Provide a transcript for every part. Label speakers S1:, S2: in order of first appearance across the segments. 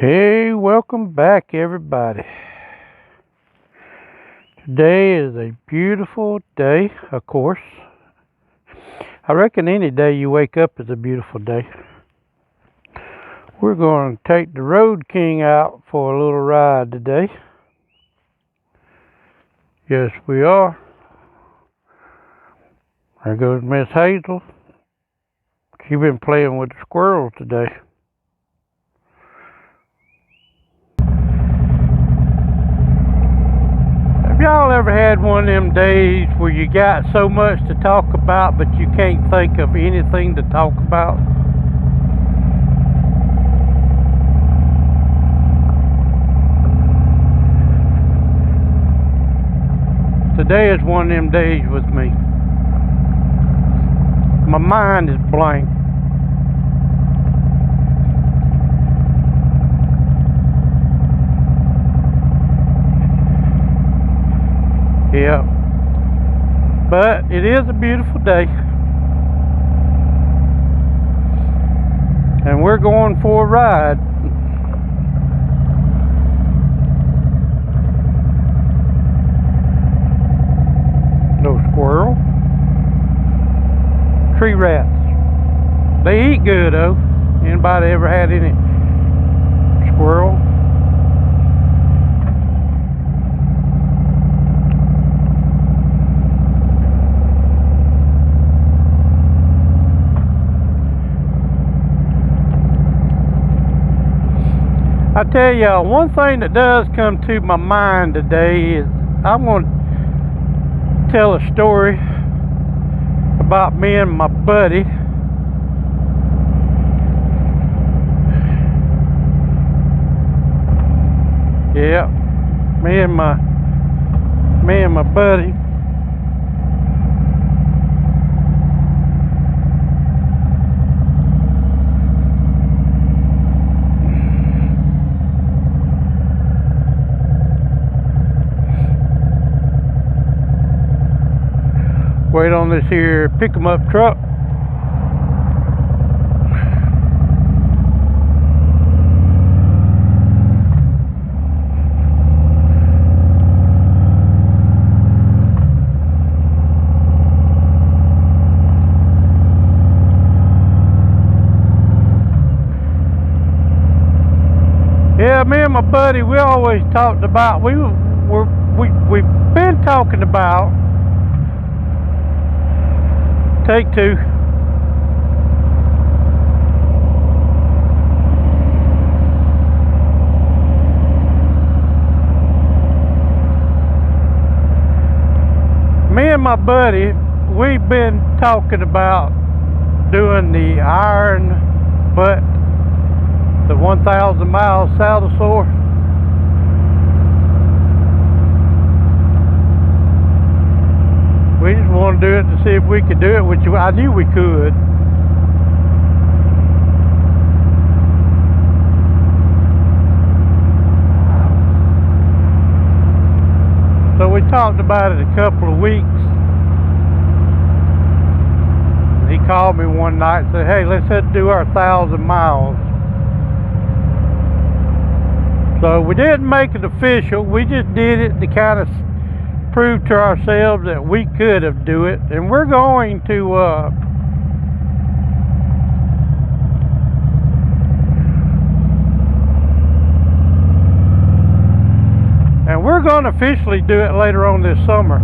S1: Hey, welcome back, everybody. Today is a beautiful day, of course. I reckon any day you wake up is a beautiful day. We're going to take the Road King out for a little ride today. Yes, we are. There goes Miss Hazel. She's been playing with the squirrels today. Have y'all ever had one of them days where you got so much to talk about but you can't think of anything to talk about? Today is one of them days with me. My mind is blank. Yeah. But it is a beautiful day. And we're going for a ride. No squirrel. Tree rats. They eat good though. Anybody ever had any squirrel? I tell y'all, one thing that does come to my mind today is I'm going to tell a story about me and my buddy. Yeah, me and my buddy. Wait on this here pick 'em up truck. Yeah, me and my buddy, we always talked about, we've been talking about, take two. Me and my buddy, we've been talking about doing the Iron Butt, the 1,000 mile saddle sore. We just want to do it to see if we could do it, which I knew we could. So we talked about it a couple of weeks. He called me one night and said, hey, let's do our 1,000 miles. So we didn't make it official. We just did it to kind of prove to ourselves that we could have do it, and we're going to officially do it later on this summer.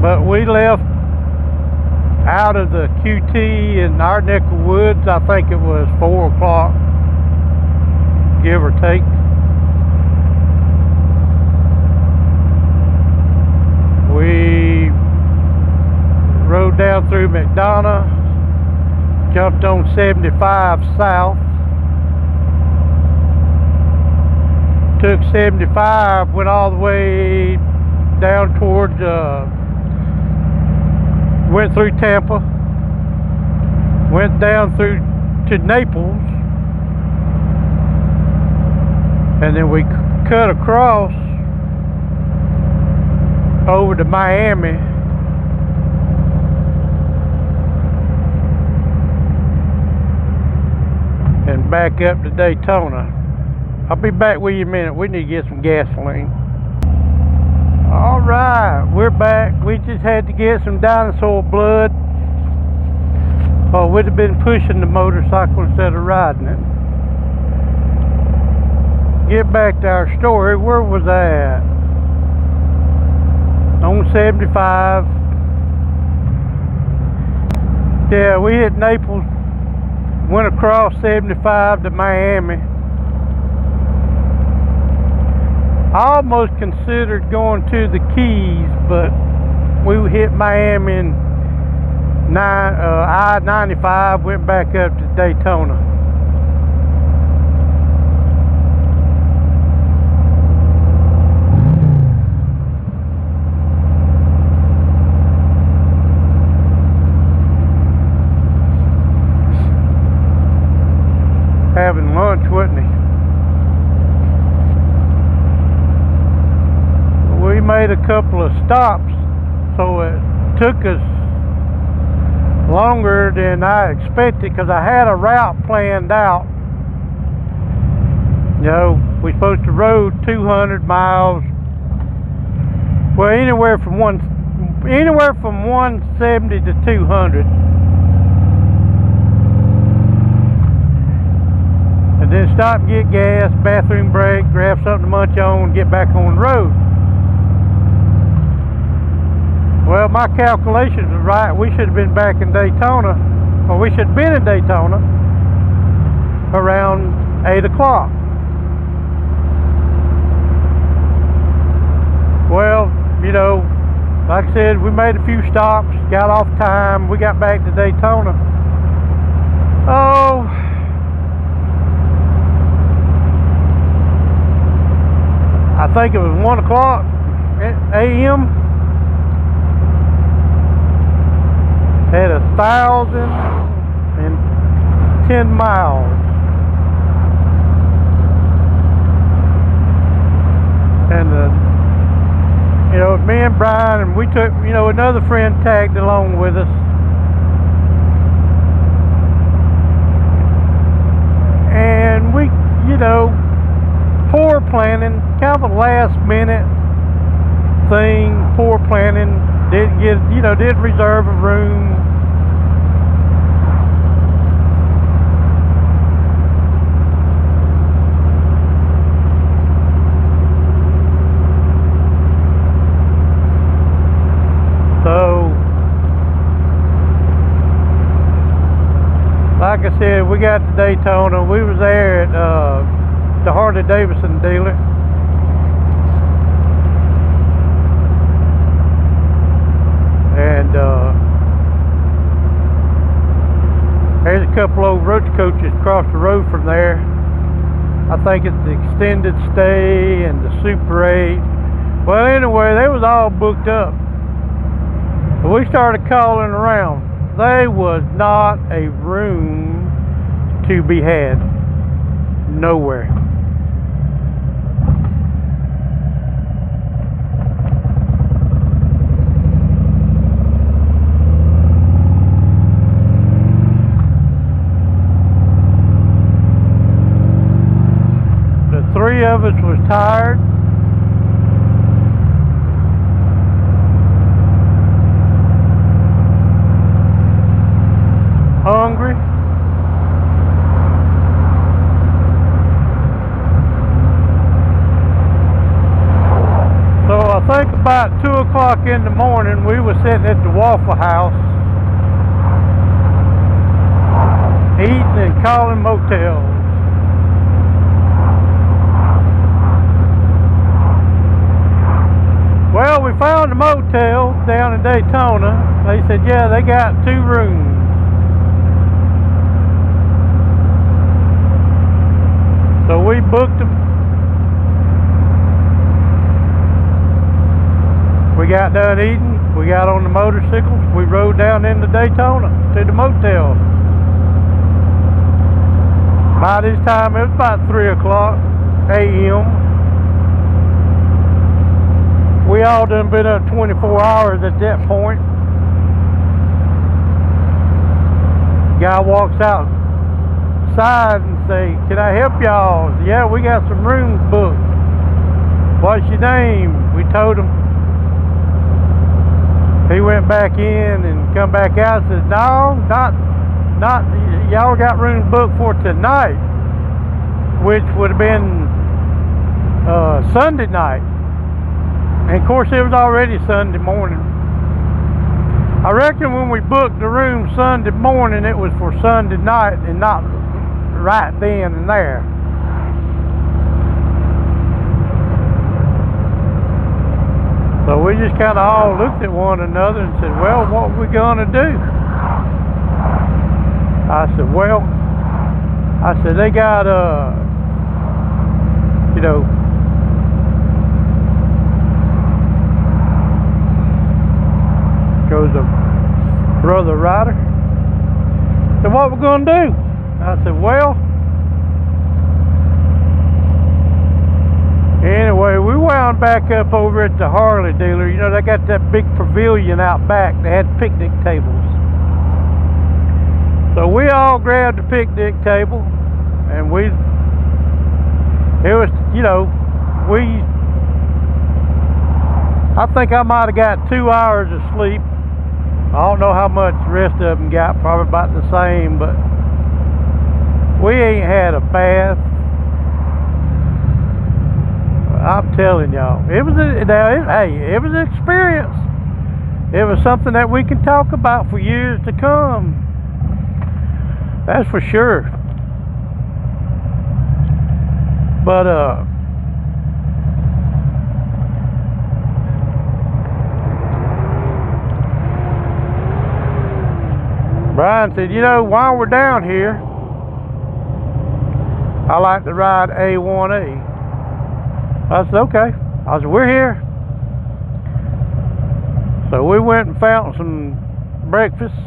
S1: But we left out of the QT in our neck of woods, I think it was 4 o'clock, give or take. We rode down through McDonough, jumped on 75 south, took 75, went all the way down towards went through Tampa, went down through to Naples, and then we cut across over to Miami. And back up to Daytona. I'll be back with you in a minute. We need to get some gasoline. Alright, we're back. We just had to get some dinosaur blood. Oh, we'd have been pushing the motorcycle instead of riding it. Get back to our story. Where was I at? On 75. Yeah, we hit Naples. Went across 75 to Miami. I almost considered going to the Keys, but we hit Miami in I-95, went back up to Daytona. Having lunch, wasn't he? We made a couple of stops, so it took us longer than I expected because I had a route planned out. You know, we're supposed to road 200 miles. Well, anywhere from 170 to 200. And then stop and get gas, bathroom break, grab something to munch on, get back on the road. Well, my calculations were right. We should have been back in Daytona, or we should have been in Daytona around 8 o'clock. Well, you know, like I said, we made a few stops, got off time, we got back to Daytona. Oh, I think it was 1 o'clock a.m. Had 1,010 miles. And you know, me and Brian, and we took, you know, another friend tagged along with us. And we, you know, poor planning, kind of a last minute thing, poor planning. Didn't get, you know, didn't reserve a room. So, like I said, we got to Daytona. We was there at the Harley Davidson dealer. And there's a couple old roach coaches across the road from there. I think it's the extended stay and the Super 8. Well, anyway, they was all booked up. We started calling around. There was not a room to be had. Nowhere. Three of us was tired. Hungry. So I think about 2 o'clock in the morning we were sitting at the Waffle House eating and calling motels. Well, we found a motel down in Daytona. They said, yeah, they got 2 rooms. So we booked them. We got done eating. We got on the motorcycles. We rode down into Daytona to the motel. By this time, it was about 3 o'clock a.m. We all done been up 24 hours at that point. Guy walks outside and say, "Can I help y'all?" "Yeah, we got some rooms booked." "What's your name?" We told him. He went back in and come back out and said, "No, not y'all got rooms booked for tonight," which would have been Sunday night. And of course it was already Sunday morning. I reckon when we booked the room Sunday morning, it was for Sunday night and not right then and there. So we just kind of all looked at one another and said, "Well, what are we gonna do?" I said, "Well," I said, "they got you know, goes a brother Ryder. So what we gonna do?" I said, "Well," anyway, we wound back up over at the Harley dealer. You know, they got that big pavilion out back. They had picnic tables. So we all grabbed a picnic table, and it was, you know, I think I might have got 2 hours of sleep. I don't know how much the rest of them got, probably about the same, but we ain't had a bath. I'm telling y'all, it was an experience. It was something that we can talk about for years to come. That's for sure. But Brian said, "You know, while we're down here, I like to ride A1A." I said, "Okay." I said, "We're here." So we went and found some breakfast.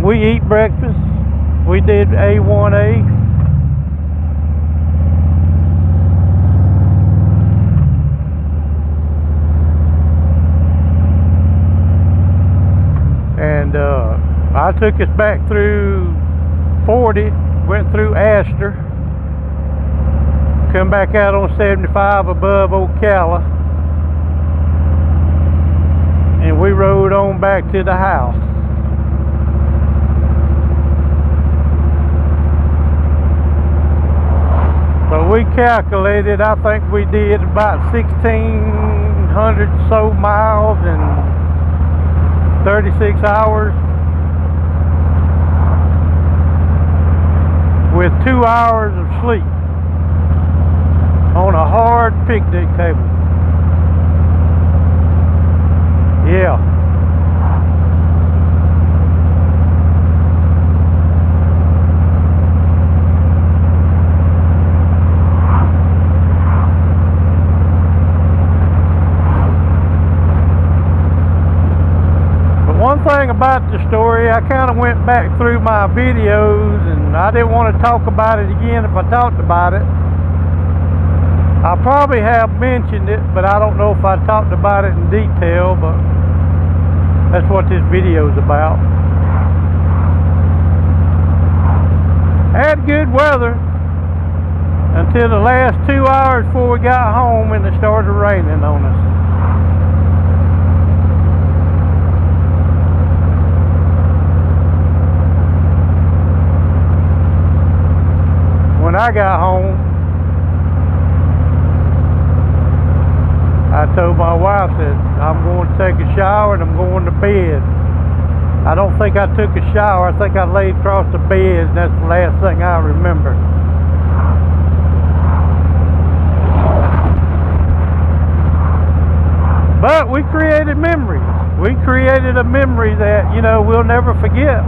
S1: We eat breakfast. We did A1A. And I took us back through 40, went through Astor, come back out on 75 above Ocala, and we rode on back to the house. So we calculated, I think we did about 1,600 so miles in 36 hours with 2 hours of sleep on a hard picnic table. Yeah. One thing about the story, I kind of went back through my videos and I didn't want to talk about it again if I talked about it. I probably have mentioned it, but I don't know if I talked about it in detail, but that's what this video is about. Had good weather until the last 2 hours before we got home and it started raining on us. When I got home, I told my wife that I'm going to take a shower and I'm going to bed. I don't think I took a shower. I think I laid across the bed, and that's the last thing I remember. But we created memories. We created a memory that, you know, we'll never forget.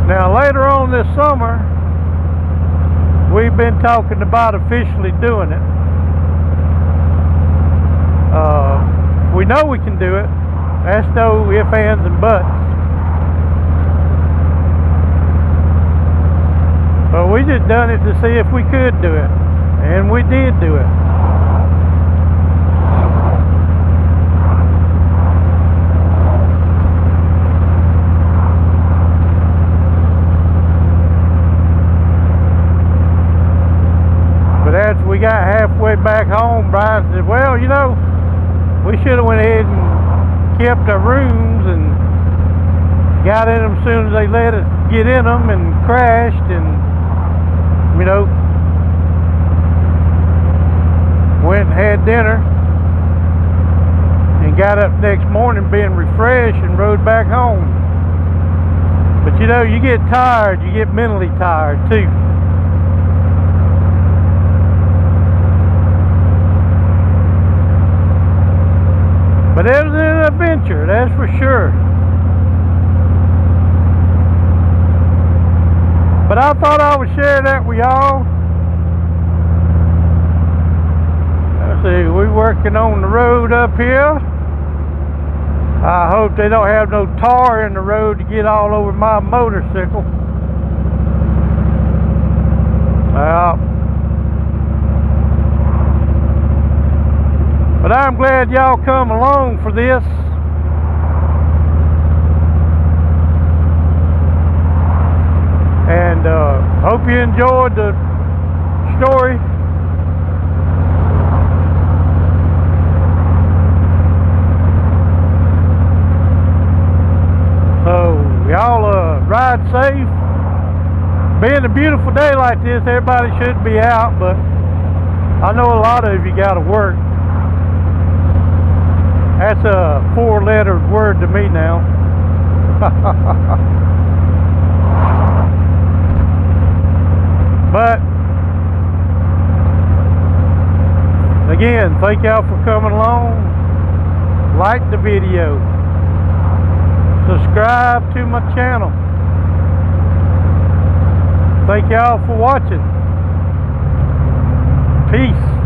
S1: Now later on this summer, we've been talking about officially doing it. We know we can do it. That's no ifs, ands, and buts. But we just done it to see if we could do it. And we did do it. But as we got halfway back home, Brian said, well, you know, we should have went ahead and kept our rooms and got in them as soon as they let us get in them, and crashed, and, you know, went and had dinner and got up next morning being refreshed and rode back home. But you know, you get tired, you get mentally tired too. But it was an adventure, that's for sure. But I thought I would share that with y'all. Let's see, we're working on the road up here. I hope they don't have no tar in the road to get all over my motorcycle. But I'm glad y'all come along for this. And hope you enjoyed the story. So y'all ride safe. Being a beautiful day like this, everybody should be out, but I know a lot of you gotta work. That's a 4-lettered word to me now. But again, thank y'all for coming along. Like the video. Subscribe to my channel. Thank y'all for watching. Peace.